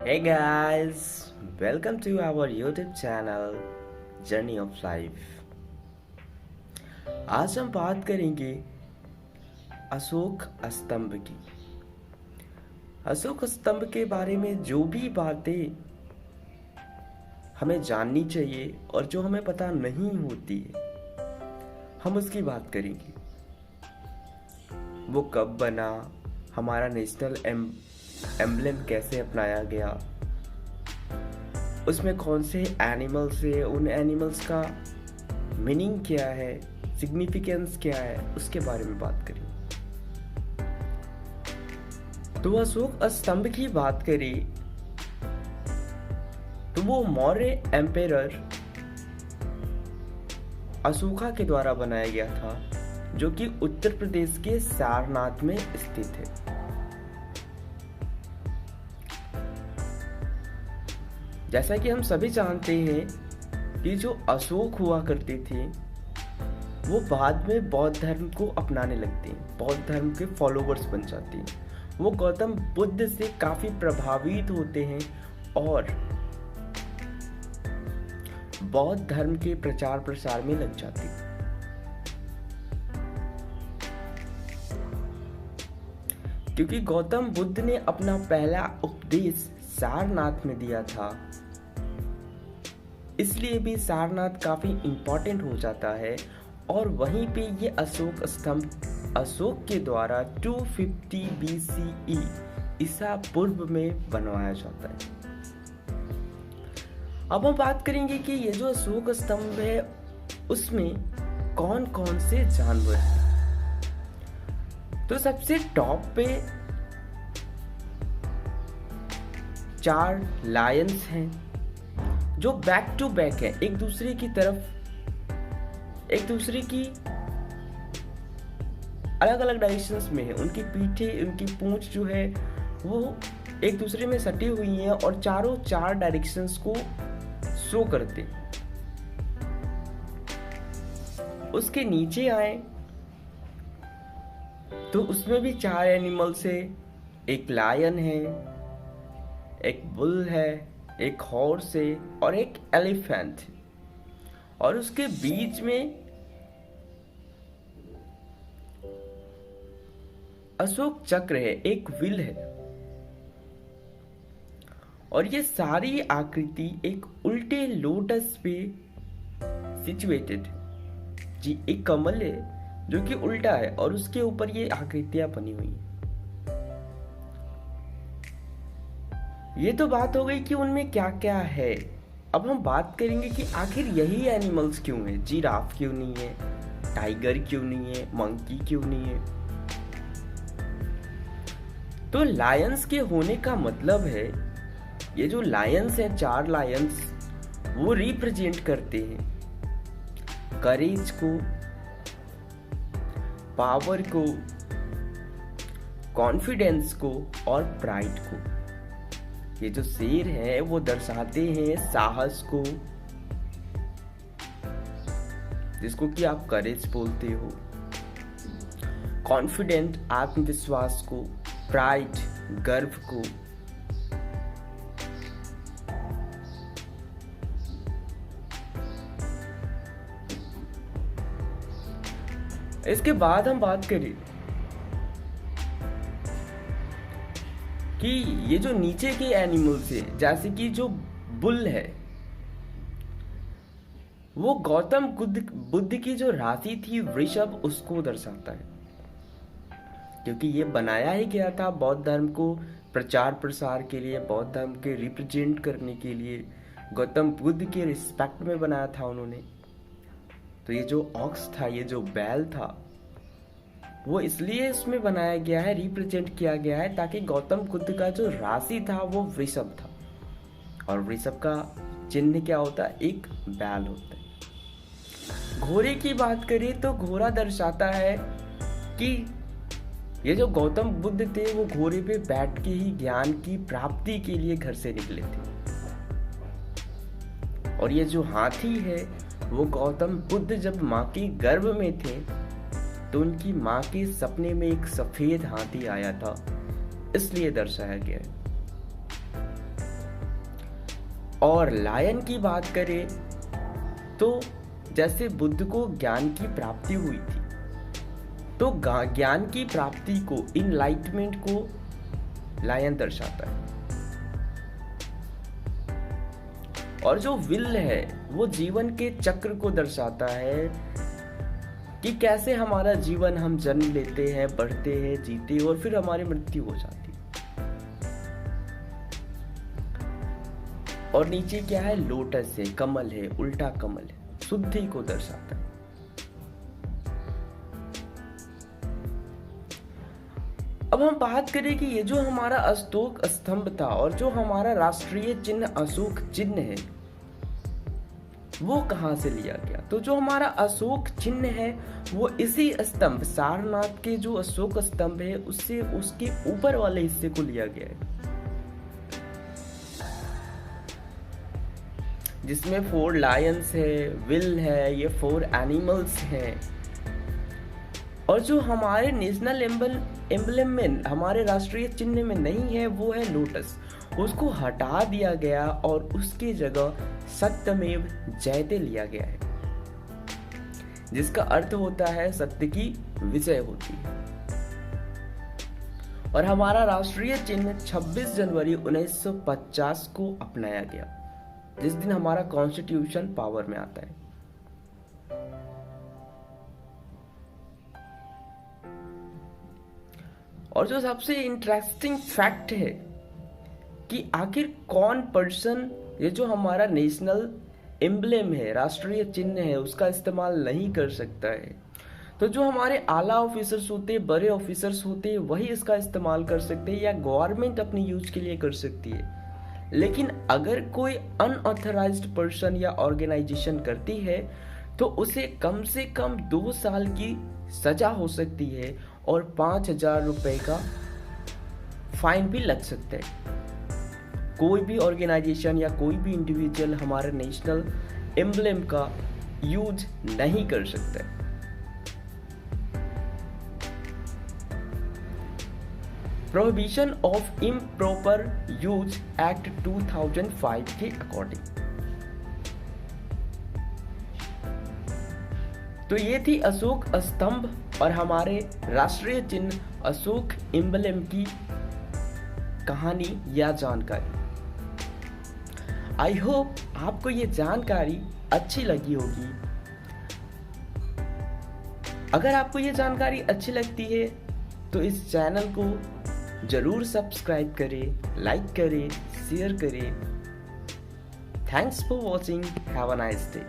Hey guys, welcome to our YouTube channel Journey of Life। आज हम बात करेंगे अशोक स्तंभ की। अशोक स्तंभ के बारे में जो भी बातें हमें जाननी चाहिए और जो हमें पता नहीं होती है, हम उसकी बात करेंगे। वो कब बना, हमारा नेशनल एम्बलम कैसे अपनाया गया, उसमें कौन से एनिमल्स है, उन एनिमल्स का मीनिंग क्या है, सिग्निफिकेंस क्या है, उसके बारे में बात करें। तो अशोक स्तंभ की बात करें तो वो मौर्य एम्पेरर अशोका के द्वारा बनाया गया था, जो कि उत्तर प्रदेश के सारनाथ में स्थित है। जैसा कि हम सभी जानते हैं कि जो अशोक हुआ करते थे वो बाद में बौद्ध धर्म को अपनाने लगते हैं, बौद्ध धर्म के फॉलोवर्स बन जाते हैं। वो गौतम बुद्ध से काफी प्रभावित होते हैं और बौद्ध धर्म के प्रचार प्रसार में लग जाते हैं। क्योंकि गौतम बुद्ध ने अपना पहला उपदेश सारनाथ में दिया था, इसलिए भी सारनाथ काफी इंपॉर्टेंट हो जाता है। और वहीं पे ये अशोक स्तंभ अशोक के द्वारा 250 BCE ईसा पूर्व में बनवाया जाता है। अब हम बात करेंगे कि ये जो अशोक स्तंभ है उसमें कौन कौन से जानवर हैं। तो सबसे टॉप पे 4 लायंस हैं जो बैक टू बैक है, एक दूसरे की तरफ, एक दूसरे की अलग अलग डायरेक्शंस में है। उनकी पीठे, उनकी पूंछ जो है वो एक दूसरे में सटी हुई हैं और चारों 4 डायरेक्शंस को शो करते। उसके नीचे आए तो उसमें भी 4 एनिमल्स है, एक लायन है, एक बुल है, एक हॉर्स है और एक एलिफेंट। और उसके बीच में अशोक चक्र है, एक व्हील है। और ये सारी आकृति एक उल्टे लोटस पे सिचुएटेड है जी। एक कमल है जो कि उल्टा है और उसके ऊपर ये आकृतियां बनी हुई हैं। ये तो बात हो गई कि उनमें क्या क्या है। अब हम बात करेंगे कि आखिर यही एनिमल्स क्यों है। जिराफ क्यों नहीं है, टाइगर क्यों नहीं है, मंकी क्यों नहीं है। तो लायंस के होने का मतलब है, ये जो लायंस है, 4 लायंस, वो रिप्रेजेंट करते हैं करेज को, पावर को, कॉन्फिडेंस को और प्राइड को। ये जो शेर है वो दर्शाते हैं साहस को, जिसको कि आप करेज बोलते हो, कॉन्फिडेंट आत्मविश्वास को, प्राइड गर्व को। इसके बाद हम बात करें कि ये जो नीचे के एनिमल्स है, जैसे कि जो बुल है, वो गौतम बुद्ध की जो राशि थी वृषभ, उसको दर्शाता है। क्योंकि ये बनाया ही गया था बौद्ध धर्म को प्रचार प्रसार के लिए, बौद्ध धर्म के रिप्रेजेंट करने के लिए, गौतम बुद्ध के रिस्पेक्ट में बनाया था उन्होंने। तो ये जो ऑक्स था, ये जो बैल था, वो इसलिए इसमें बनाया गया है, रिप्रेजेंट किया गया है, ताकि गौतम बुद्ध का जो राशि था वो वृषभ था। और वृषभ का चिन्ह क्या होता है? एक बैल होता है। घोड़े की बात करें तो घोड़ा दर्शाता है कि ये जो गौतम बुद्ध थे वो घोड़े पे बैठ के ही ज्ञान की प्राप्ति के लिए घर से निकले थे। और ये जो हाथी है वो गौतम बुद्ध जब माँ के गर्भ में थे तो उनकी माँ के सपने में एक सफेद हाथी आया था, इसलिए दर्शाया गया है। और लायन की बात करें तो जैसे बुद्ध को ज्ञान की प्राप्ति हुई थी, तो ज्ञान की प्राप्ति को, इनलाइटमेंट को लायन दर्शाता है। और जो विल है वो जीवन के चक्र को दर्शाता है कि कैसे हमारा जीवन, हम जन्म लेते हैं, बढ़ते हैं, जीते और फिर हमारी मृत्यु हो जाती है। और नीचे क्या है, लोटस है, कमल है, उल्टा कमल है, शुद्धि को दर्शाता है। अब हम बात करें कि ये जो हमारा अशोक स्तंभ था और जो हमारा राष्ट्रीय चिन्ह अशोक चिन्ह है वो कहां से लिया गया। तो जो हमारा अशोक चिन्ह है वो इसी स्तंभ, सारनाथ के जो अशोक स्तंभ है उससे, उसके ऊपर वाले हिस्से को लिया गया है, जिसमें 4 लायंस है, विल है, ये 4 एनिमल्स हैं। और जो हमारे नेशनल एम्बलम में, हमारे राष्ट्रीय चिन्ह में नहीं है वो है लोटस। उसको हटा दिया गया और उसकी जगह सत्यमेव जयते लिया गया है, जिसका अर्थ होता है सत्य की विजय होती है। और हमारा राष्ट्रीय चिन्ह 26 जनवरी 1950 को अपनाया गया, जिस दिन हमारा कॉन्स्टिट्यूशन पावर में आता है। और जो सबसे इंटरेस्टिंग फैक्ट है कि आखिर कौन पर्सन ये जो हमारा नेशनल एम्बलेम है, राष्ट्रीय चिन्ह है, उसका इस्तेमाल नहीं कर सकता है। तो जो हमारे आला ऑफिसर्स होते हैं, बड़े ऑफिसर्स होते हैं, वही इसका इस्तेमाल कर सकते हैं या गवर्नमेंट अपने यूज के लिए कर सकती है। लेकिन अगर कोई अनऑथराइज्ड पर्सन या ऑर्गेनाइजेशन करती है तो उसे कम से कम 2 साल की सजा हो सकती है और 5,000 रुपए का फाइन भी लग सकता है। कोई भी ऑर्गेनाइजेशन या कोई भी इंडिविजुअल हमारे नेशनल एम्बलेम का यूज नहीं कर सकता है। Prohibition of improper use act 2005 के अकॉर्डिंग। तो ये थी अशोक स्तंभ और हमारे राष्ट्रीय चिन्ह अशोक एम्बलेम की कहानी या जानकारी। आई होप आपको ये जानकारी अच्छी लगी होगी। अगर आपको ये जानकारी अच्छी लगती है तो इस चैनल को जरूर सब्सक्राइब करें, लाइक करें, शेयर करें। Thanks for watching. Have a nice day.